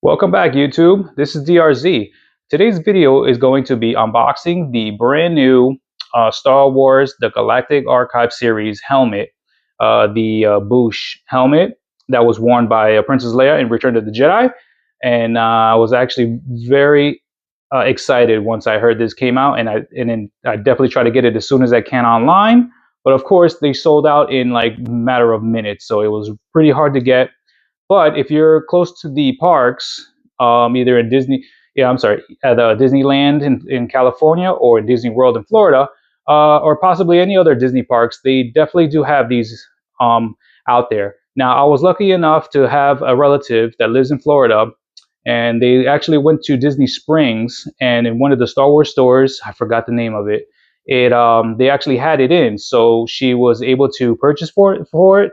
Welcome back, YouTube. This is DRZ. Today's video is going to be unboxing the brand new Star Wars The Galactic Archive series helmet, the Boushh helmet that was worn by Princess Leia in Return of the Jedi. And I was actually very excited once I heard this came out, and I definitely try to get it as soon as I can online. But of course, they sold out in like a matter of minutes, so it was pretty hard to get. But if you're close to the parks, either in Disney, I'm sorry, at Disneyland in California or Disney World in Florida, or possibly any other Disney parks, they definitely do have these out there. Now, I was lucky enough to have a relative that lives in Florida, and they actually went to Disney Springs, and in one of the Star Wars stores, I forgot the name of it. They actually had it in, so she was able to purchase for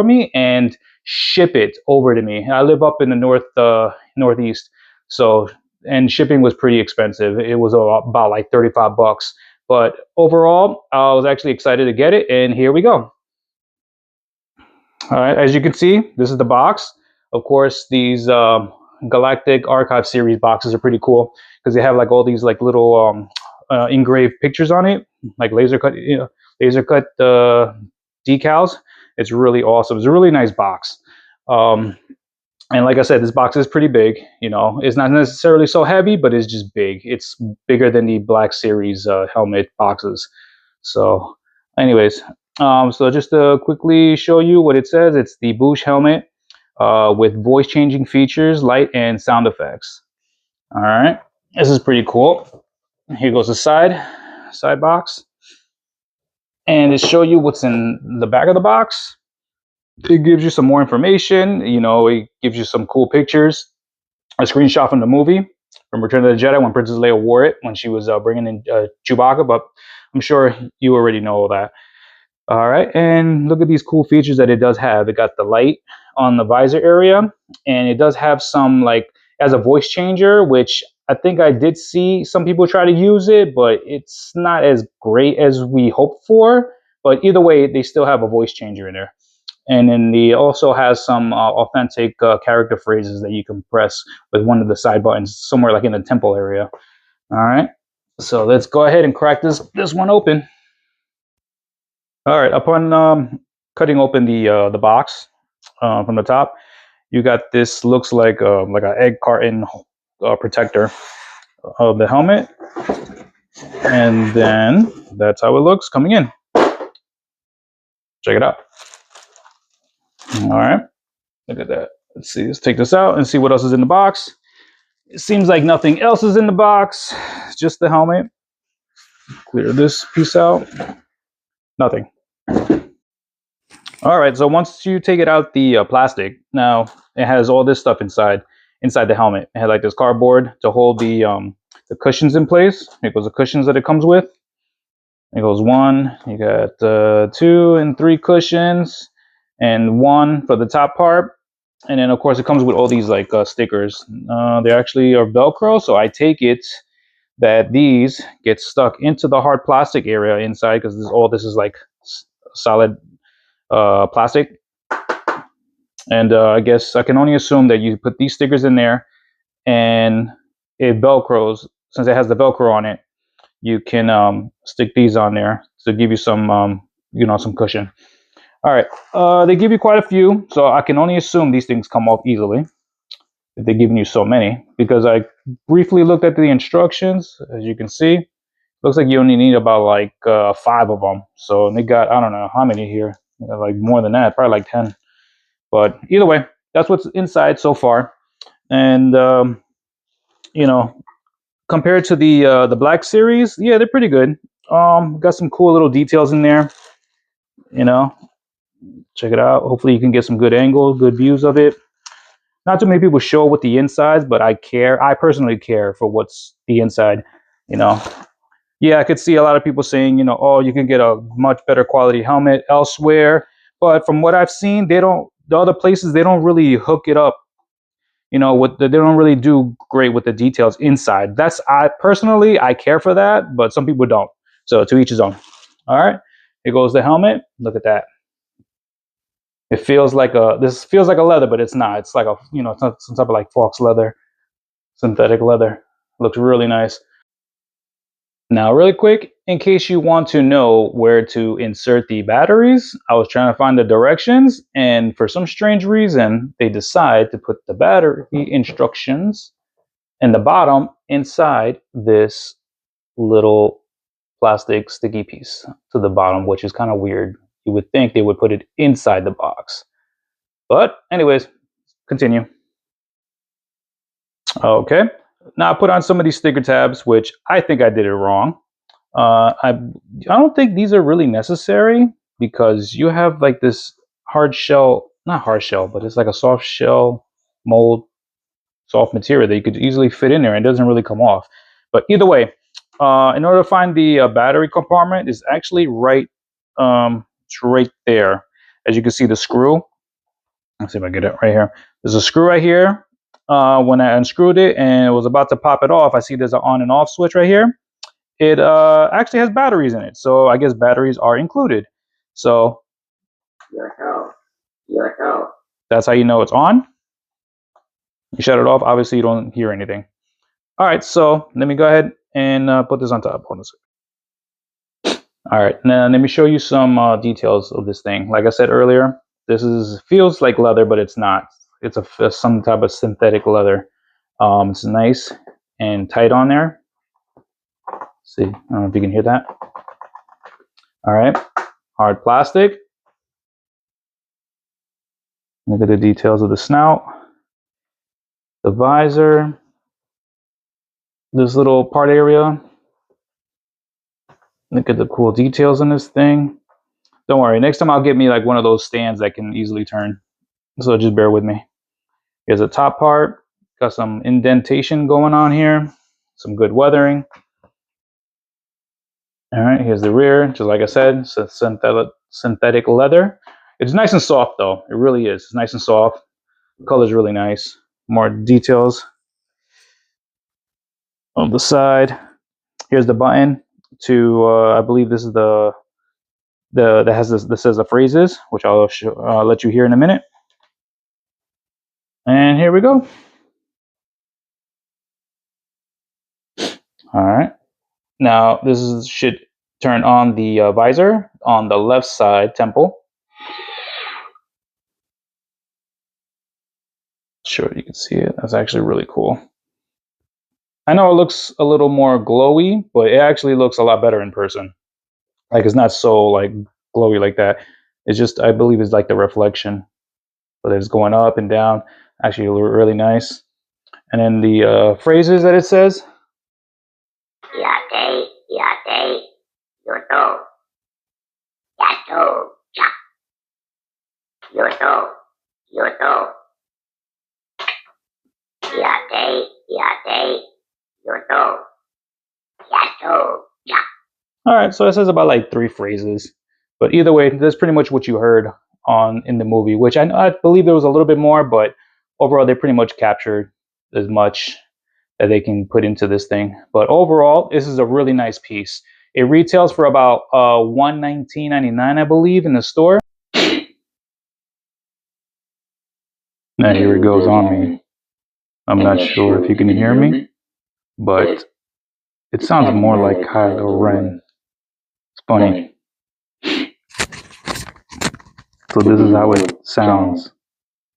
me and ship it over to me. I live up in the northeast, so and shipping was pretty expensive. It was about like 35 bucks. But overall, I was actually excited to get it, and here we go. All right, as you can see, this is the box. Of course, these Galactic Archive series boxes are pretty cool because they have like all these like little engraved pictures on it, like laser cut decals. It's really awesome. It's a really nice box. And like I said, this box is pretty big. It's not necessarily so heavy, but it's just big. It's bigger than the Black Series helmet boxes. So anyways, so just to quickly show you what it says, it's the Boushh helmet with voice changing features, light, and sound effects. All right, this is pretty cool. Here goes the side box. And to show you what's in the back of the box, it gives you some more information. It gives you some cool pictures. A screenshot from the movie, from Return of the Jedi, when Princess Leia wore it when she was bringing in Chewbacca, but I'm sure you already know all that. All right, and look at these cool features that it does have. It got the light on the visor area, and it does have some, like, as a voice changer, which I think I did see some people try to use it, but it's not as great as we hoped for. But either way, they still have a voice changer in there. And then it also has some authentic character phrases that you can press with one of the side buttons, somewhere like in the temple area. All right, so let's go ahead and crack this one open. All right, upon cutting open the box from the top, you got this, looks like an egg carton protector of the helmet, and then that's how it looks coming in. Check it out. All right, look at that. Let's see, let's take this out and see what else is in the box. It seems like nothing else is in the box, just the helmet. Clear this piece out. Nothing. All right, so once you take it out the plastic, now it has all this stuff inside the helmet. It has like this cardboard to hold the cushions in place. Here goes the cushions that it comes with. It goes one, you got 2 and 3 cushions, and 1 for the top part. And then of course it comes with all these like stickers. They actually are Velcro, so I take it that these get stuck into the hard plastic area inside, because this is like solid plastic. And I guess I can only assume that you put these stickers in there and it Velcros. Since it has the Velcro on it, you can stick these on there to give you some some cushion. All right, they give you quite a few, so I can only assume these things come off easily if they're giving you so many, because I briefly looked at the instructions. As you can see, looks like you only need about like 5 of them. So they got, I don't know how many here, like more than that, probably like 10. But either way, that's what's inside so far. And compared to the Black Series, yeah, they're pretty good. Got some cool little details in there. Check it out. Hopefully you can get some good angles, good views of it. Not too many people show what the insides, but I personally care for what's the inside. Yeah, I could see a lot of people saying, oh, you can get a much better quality helmet elsewhere. But from what I've seen, the other places, they don't really hook it up. They don't really do great with the details inside. I personally care for that, but some people don't. So to each his own. All right, here goes the helmet. Look at that. It feels like this feels like a leather, but it's not. It's like a, you know, some type of like fox leather, synthetic leather. Looks really nice. Now, really quick, in case you want to know where to insert the batteries, I was trying to find the directions, and for some strange reason, they decide to put the battery instructions in the bottom inside this little plastic sticky piece to the bottom, which is kind of weird. You would think they would put it inside the box. But anyways, continue. Okay. Now I put on some of these sticker tabs, which I think I did it wrong. I don't think these are really necessary because you have like this hard shell, not hard shell, but it's like a soft shell mold, soft material that you could easily fit in there and it doesn't really come off. But either way, in order to find the battery compartment is actually it's right there. As you can see, the screw. Let's see if I get it right here. There's a screw right here. When I unscrewed it and was about to pop it off, I see there's an on and off switch right here. It actually has batteries in it, so I guess batteries are included. So that's how you know it's on. You shut it off. Obviously, you don't hear anything. All right, so let me go ahead and put this on top. Hold on a second. All right, now let me show you some details of this thing. Like I said earlier, this feels like leather, but it's not. It's some type of synthetic leather. It's nice and tight on there. Let's see, I don't know if you can hear that. All right, hard plastic. Look at the details of the snout, the visor, this little part area. Look at the cool details in this thing. Don't worry, next time I'll get me like one of those stands that can easily turn. So just bear with me. Here's the top part. Got some indentation going on here. Some good weathering. All right, here's the rear. Just like I said, it's a synthetic leather. It's nice and soft though. It really is. It's nice and soft. The color's really nice. More details on the side. Here's the button to I believe this is that says the phrases, which I'll let you hear in a minute. And here we go. All right. Now should turn on the visor on the left side temple. Sure, you can see it. That's actually really cool. I know it looks a little more glowy, but it actually looks a lot better in person. Like it's not so like glowy like that. It's just, I believe it's like the reflection, but it's going up and down. Actually really nice. And then the phrases that it says. All right, so it says about like 3 phrases, but either way, that's pretty much what you heard in the movie, which I believe there was a little bit more, but overall they pretty much captured as much that they can put into this thing. But overall, this is a really nice piece. It retails for about $119.99, I believe, in the store. Now here it goes on me. I'm not sure if you can hear me, but it sounds more like Kylo Ren. It's funny. So this is how it sounds.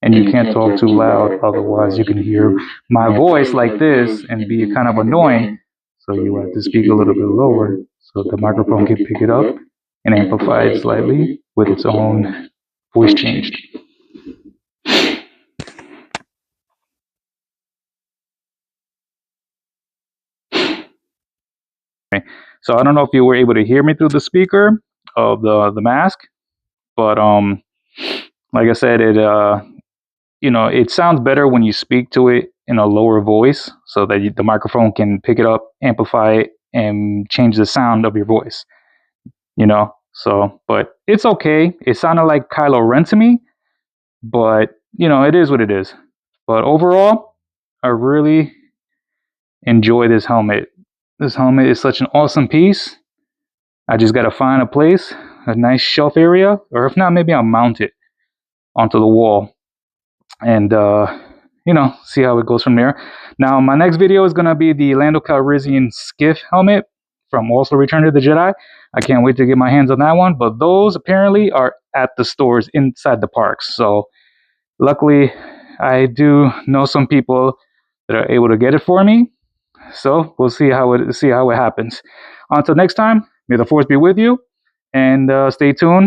And you can't talk too loud, otherwise you can hear my voice like this and be kind of annoying. So you have to speak a little bit lower so the microphone can pick it up and amplify it slightly with its own voice change. So I don't know if you were able to hear me through the speaker of the mask, but like I said, it it sounds better when you speak to it in a lower voice, so that the microphone can pick it up, amplify it, and change the sound of your voice. So but it's okay. It sounded like Kylo Ren to me, but it is what it is. But overall, I really enjoy this helmet. This helmet is such an awesome piece. I just gotta find a place, a nice shelf area, or if not, maybe I'll mount it onto the wall, and see how it goes from there. Now, my next video is gonna be the Lando Calrissian skiff helmet from also Return of the Jedi. I can't wait to get my hands on that one. But those apparently are at the stores inside the parks. So luckily, I do know some people that are able to get it for me. So we'll see how it happens. Until next time, may the force be with you, and stay tuned